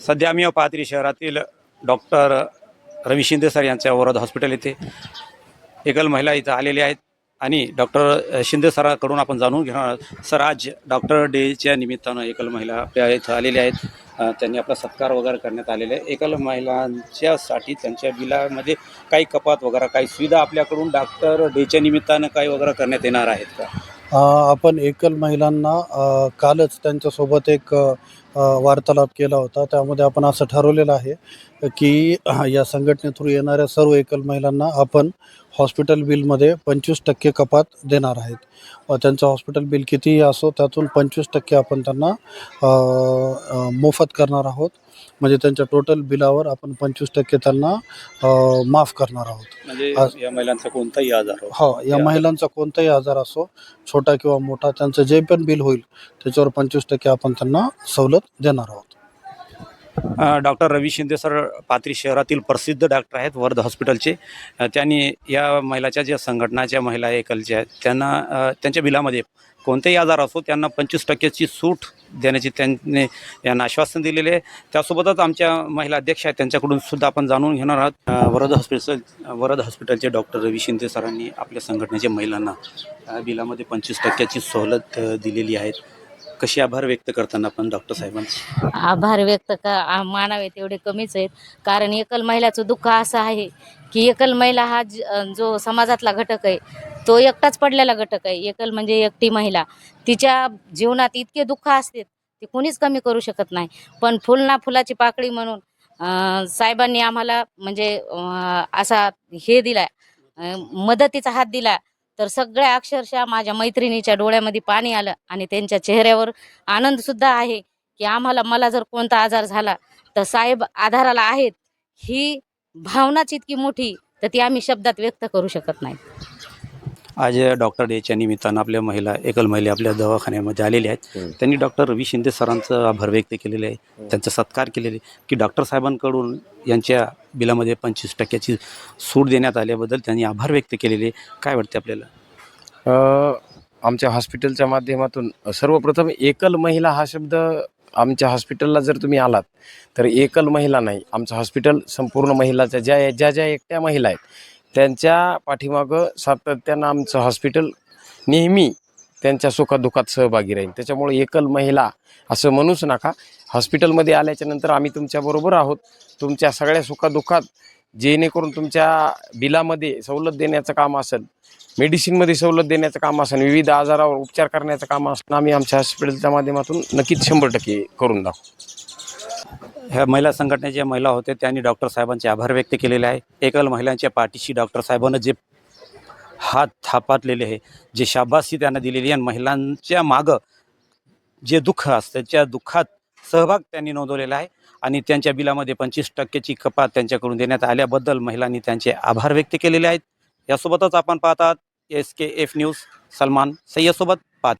सध्या आम्ही पाथरी शहरातील डॉक्टर रवी शिंदे सर यांच्या वरद हॉस्पिटल येथे एकल महिला इथं आलेल्या आहेत आणि डॉक्टर शिंदे सरांकडून आपण जाणून घेणार आहोत. सर, आज डॉक्टर डेच्या निमित्तानं एकल महिला आपल्या इथं आलेल्या आहेत. त्यांनी आपला सत्कार वगैरे करण्यात आलेला आहे. एकल महिलांच्यासाठी त्यांच्या बिलामध्ये काही कपात वगैरे काही सुविधा आपल्याकडून डॉक्टर डेच्या निमित्तानं काही वगैरे करण्यात येणार आहेत का? आपण एकल महिलांना कालच त्यांच्यासोबत एक वार्तालाप केला होता. त्यामध्ये आपण असं ठरवलेलं आहे की या संघटनेतून येणाऱ्या सर्व एकल महिलांना आपण हॉस्पिटल बिलमध्ये 25% कपात देणार आहेत. त्यांचं हॉस्पिटल बिल कितीही असो त्यातून 25% आपण त्यांना मोफत करणार आहोत. म्हणजे त्यांच्या टोटल बिलावर आपण 25% त्यांना माफ करणार आहोत. म्हणजे या महिलांचा कोणताही आजार हो, या महिलांचा कोणताही आजार असो, छोटा किंवा मोठा, त्यांचं जे पण बिल होईल त्याच्यावर 25% आपण त्यांना सवलत देणार आहोत. डॉक्टर रवी शिंदे सर पाथरी शहरातील प्रसिद्ध डॉक्टर आहेत वर्ध हॉस्पिटलचे. त्यांनी या महिलाच्या ज्या संघटनाच्या महिला एकलच्या आहेत त्यांना त्यांच्या बिलामध्ये कोणतेही आजार असो त्यांना 25%ची सूट देण्याची त्यांनी यांना आश्वासन दिलेले आहे. त्यासोबतच आमच्या महिला अध्यक्ष आहेत त्यांच्याकडून सुद्धा आपण जाणून घेणार आहोत. वरद हॉस्पिटलचे डॉक्टर रवी शिंदे सरांनी आपल्या संघटनेच्या महिलांना बिलामध्ये 25%ची सवलत दिलेली आहे. कशी आभार व्यक्त करताना आपण डॉक्टर साहेबांचे? आभार व्यक्त मानावे तेवढे कमीच आहेत. कारण एकल महिलाचं दुःख असं आहे की एकल महिला हा जो समाजातला घटक आहे तो एकटाच पडलेला घटक आहे. एकल म्हणजे एकटी महिला, तिच्या जीवनात इतके दुःख असते ते कोणीच कमी करू शकत नाही. पण फुल ना फुलाची पाकळी म्हणून साहेबांनी आम्हाला म्हणजे असा हे दिला, मदतीचा हात दिला. तर सगळ्या अक्षरशः माझ्या मैत्रिणीच्या डोळ्यामध्ये पाणी आलं आणि त्यांच्या चेहऱ्यावर आनंदसुद्धा आहे की मला जर कोणता आजार झाला तर साहेब आधाराला आहेत. ही भावनाच इतकी मोठी तर ती आम्ही शब्दात व्यक्त करू शकत नाही. आज डॉक्टर डेच्या निमित्तानं आपल्या एकल महिला आपल्या दवाखान्यामध्ये आलेल्या आहेत. त्यांनी डॉक्टर रवी शिंदे सरांचं आभार व्यक्त केलेले आहे, त्यांचा सत्कार केलेले की डॉक्टर साहेबांकडून यांच्या बिलामध्ये 25%ची सूट देण्यात आल्याबद्दल त्यांनी आभार व्यक्त केलेले. काय वाटते आपल्याला? आमच्या हॉस्पिटलच्या माध्यमातून सर्वप्रथम एकल महिला हा शब्द आमच्या हॉस्पिटलला जर तुम्ही आलात तर एकल महिला नाही, आमचं हॉस्पिटल संपूर्ण महिलाच्या ज्या एकट्या महिला आहेत त्यांच्या पाठीमागं सातत्यानं आमचं हॉस्पिटल नेहमी त्यांच्या सुखदुःखात सहभागी राहील. त्याच्यामुळे एकल महिला असं म्हणूच नका. हॉस्पिटलमध्ये आल्याच्यानंतर आम्ही तुमच्याबरोबर आहोत. तुमच्या सगळ्या सुखदुःखात जेणेकरून तुमच्या बिलामध्ये सवलत देण्याचं काम असेल, मेडिसिनमध्ये सवलत देण्याचं काम असेल, विविध आजारावर उपचार करण्याचं काम असणं आम्ही आमच्या हॉस्पिटलच्या माध्यमातून नक्कीच 100% करून दाखवू. ह्या महिला संघटनेच्या महिला होत्या त्यांनी डॉक्टर साहेबांचे आभार व्यक्त केलेले आहे. एकल महिलांच्या पाठीशी डॉक्टर साहेबांना जे हात थापाटलेले आहे, जे शाबासकी त्यांना दिलेली आहे आणि महिलांच्या मागं जे दुःख असतं त्या दुःखात सहभाग त्यांनी नोंदवलेला आहे आणि त्यांच्या बिलामध्ये 25%ची कपात त्यांच्याकडून देण्यात आल्याबद्दल महिलांनी त्यांचे आभार व्यक्त केलेले आहेत. यासोबतच आपण पाहतात SKF न्यूज सलमान सय्यदसोबत